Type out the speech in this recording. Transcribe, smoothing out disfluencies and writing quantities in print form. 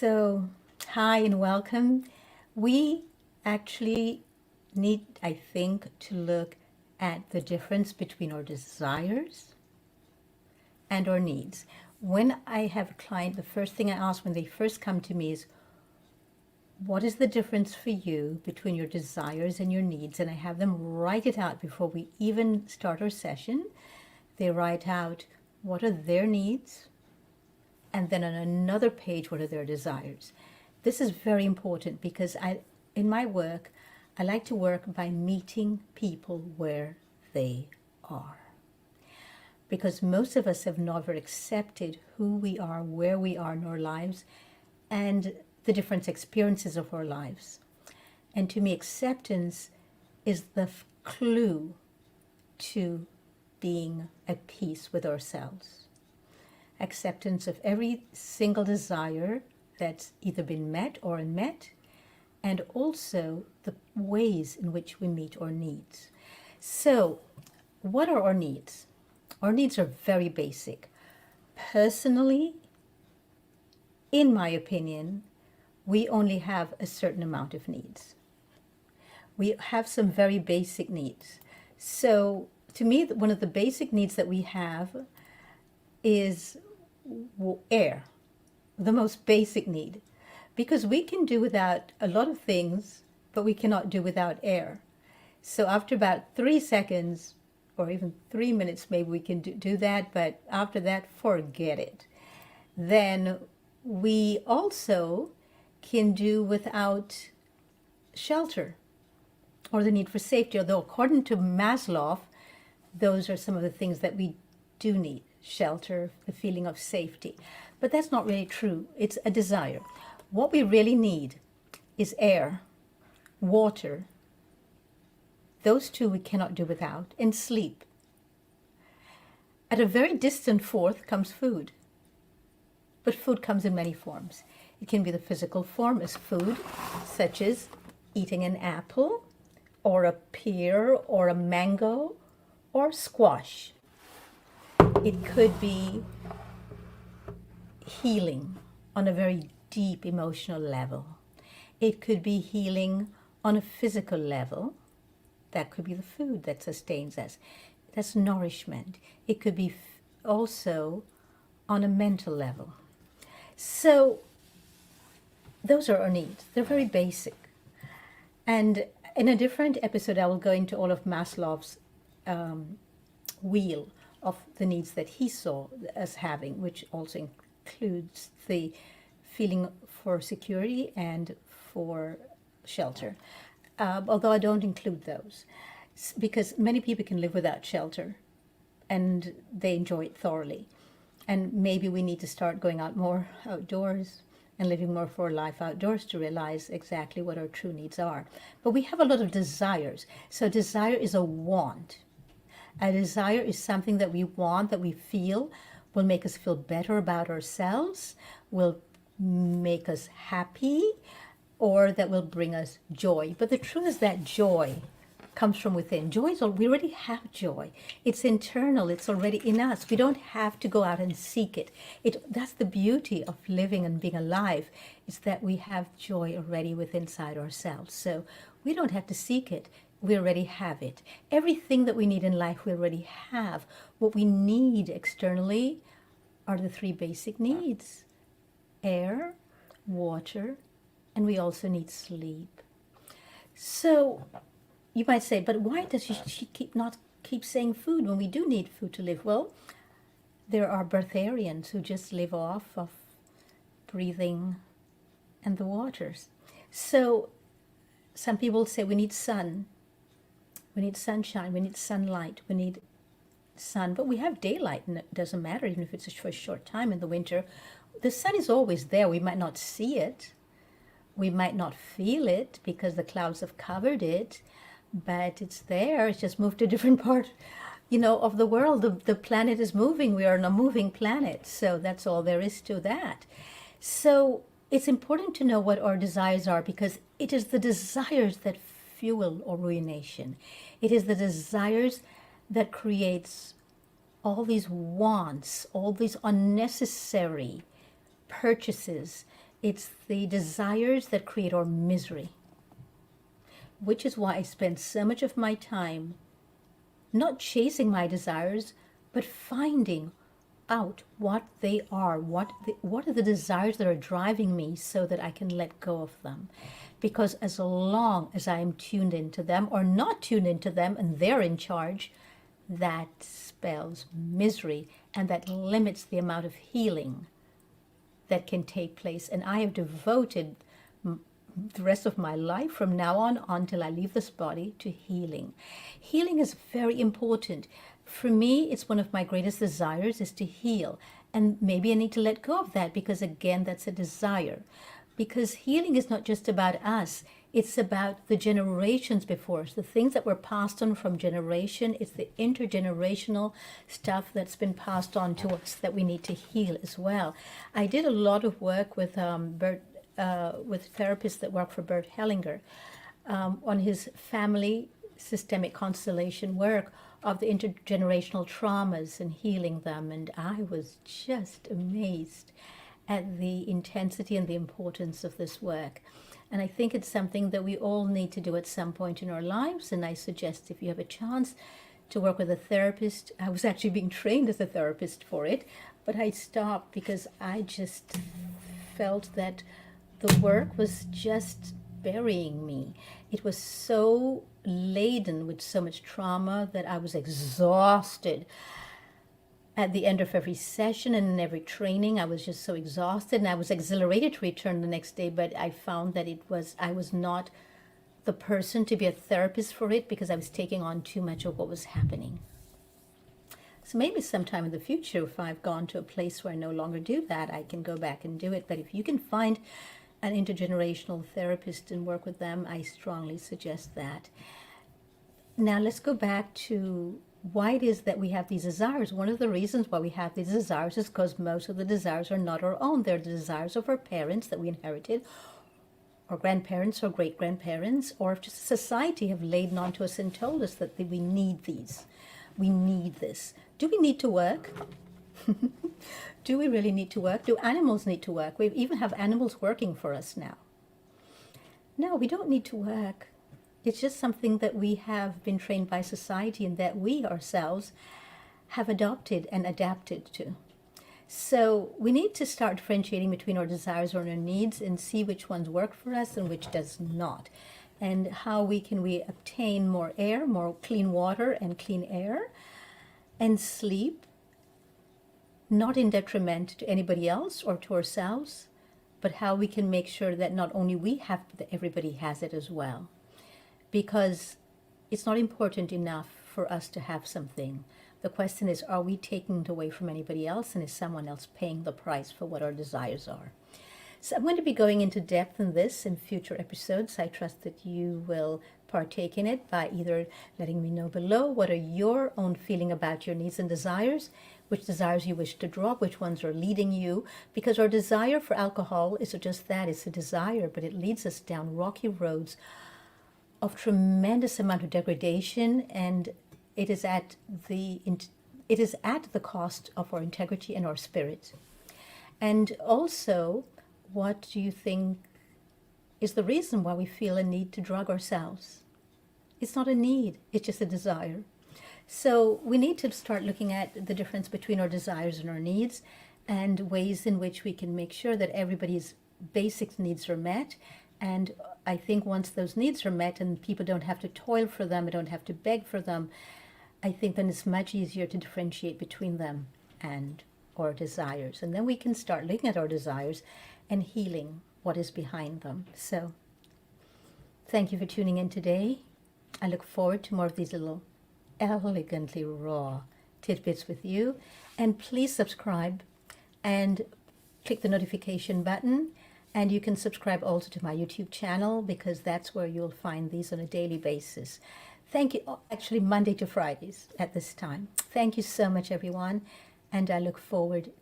So, hi and welcome. We actually need, I think, to look at the difference between our desires and our needs. When I have a client, the first thing I ask when they first come to me is, what is the difference for you between your desires and your needs? And I have them write it out before we even start our session. They write out what are their needs, and then on another page, what are their desires? This is very important because in my work, I like to work by meeting people where they are. Because most of us have never accepted who we are, where we are in our lives, and the different experiences of our lives. And to me, acceptance is the clue to being at peace with ourselves. Acceptance of every single desire that's either been met or unmet, and also the ways in which we meet our needs. So, what are our needs? Our needs are very basic. Personally, in my opinion, we only have a certain amount of needs. We have some very basic needs. So, to me, one of the basic needs that we have is air, the most basic need, because we can do without a lot of things, but we cannot do without air. So after about 3 seconds, or even 3 minutes, maybe we can do that, but after that, forget it. Then we also can do without shelter or the need for safety, although according to Maslow, those are some of the things that we do need. Shelter, the feeling of safety. But that's not really true. It's a desire. What we really need is air, water. Those two we cannot do without, and sleep. At a very distant fourth comes food. But food comes in many forms. It can be the physical form as food, such as eating an apple, or a pear, or a mango, or squash. It could be healing on a very deep emotional level. It could be healing on a physical level. That could be the food that sustains us. That's nourishment. It could be also on a mental level. So those are our needs. They're very basic. And in a different episode, I will go into all of Maslow's wheel of the needs that he saw as having, which also includes the feeling for security and for shelter. Although I don't include those, because many people can live without shelter and they enjoy it thoroughly. And maybe we need to start going out more outdoors and living more for life outdoors to realize exactly what our true needs are. But we have a lot of desires. So desire is a want. A desire is something that we want, that we feel will make us feel better about ourselves, will make us happy, or that will bring us joy. But the truth is that joy comes from within. We already have joy. It's internal. It's already in us. We don't have to go out and seek it. That's the beauty of living and being alive, is that we have joy already within inside ourselves. So we don't have to seek it. We already have it. Everything that we need in life, we already have. What we need externally are the 3 basic needs: air, water, and we also need sleep. So you might say, but why does she keep saying food when we do need food to live? Well, there are breatharians who just live off of breathing and the waters. So some people say we need sun. We need sunshine, we need sunlight, we need sun, but we have daylight, and it doesn't matter even if it's for a short time in the winter. The sun is always there. We might not see it, we might not feel it because the clouds have covered it, but it's there. It's just moved to a different part, of the world. The planet is moving. We are on a moving planet, so that's all there is to that. So it's important to know what our desires are, because it is the desires that fuel or ruination. It is the desires that creates all these wants, all these unnecessary purchases It's the desires that create our misery, which is why I spend so much of my time not chasing my desires, but finding out what they are, what are the desires that are driving me so that I can let go of them. Because as long as I am tuned into them or not tuned into them and they're in charge, that spells misery and that limits the amount of healing that can take place. And I have devoted the rest of my life from now on until I leave this body to healing. Healing is very important. For me, it's one of my greatest desires is to heal. And maybe I need to let go of that because, again, that's a desire. Because healing is not just about us. It's about the generations before us, the things that were passed on from generation. It's the intergenerational stuff that's been passed on to us that we need to heal as well. I did a lot of work with with therapists that work for Bert Hellinger on his family systemic constellation work of the intergenerational traumas and healing them. And I was just amazed at the intensity and the importance of this work. And I think it's something that we all need to do at some point in our lives. And I suggest if you have a chance to work with a therapist, I was actually being trained as a therapist for it, but I stopped because I just felt that the work was just burying me. It was so laden with so much trauma that I was exhausted. At the end of every session and in every training, I was just so exhausted, and I was exhilarated to return the next day, but I found that I was not the person to be a therapist for it because I was taking on too much of what was happening. So maybe sometime in the future, if I've gone to a place where I no longer do that, I can go back and do it. But if you can find an intergenerational therapist and work with them, I strongly suggest that. Now let's go back to why it is that we have these desires. One of the reasons why we have these desires is because most of the desires are not our own. They're the desires of our parents that we inherited, or grandparents or great-grandparents, or if just society have laid onto us and told us that we need these. We need this. Do we need to work? Do we really need to work? Do animals need to work? We even have animals working for us now. No, we don't need to work. It's just something that we have been trained by society and that we ourselves have adopted and adapted to. So we need to start differentiating between our desires and our needs and see which ones work for us and which does not. And how we obtain more air, more clean water and clean air, and sleep, not in detriment to anybody else or to ourselves, but how we can make sure that not only we have, but that everybody has it as well. Because it's not important enough for us to have something. The question is, are we taking it away from anybody else, and is someone else paying the price for what our desires are? So I'm going to be going into depth in this in future episodes. I trust that you will partake in it by either letting me know below what are your own feeling about your needs and desires, which desires you wish to drop, which ones are leading you, because our desire for alcohol is just that, it's a desire, but it leads us down rocky roads of tremendous amount of degradation, and it is at the cost of our integrity and our spirit. And also, what do you think is the reason why we feel a need to drug ourselves? It's not a need, it's just a desire. So we need to start looking at the difference between our desires and our needs, and ways in which we can make sure that everybody's basic needs are met. And I think once those needs are met and people don't have to toil for them, don't have to beg for them, I think then it's much easier to differentiate between them and our desires. And then we can start looking at our desires and healing what is behind them. So thank you for tuning in today. I look forward to more of these little elegantly raw tidbits with you. And please subscribe and click the notification button. And you can subscribe also to my YouTube channel, because that's where you'll find these on a daily basis. Thank you. Actually, Monday to Fridays at this time. Thank you so much, everyone. And I look forward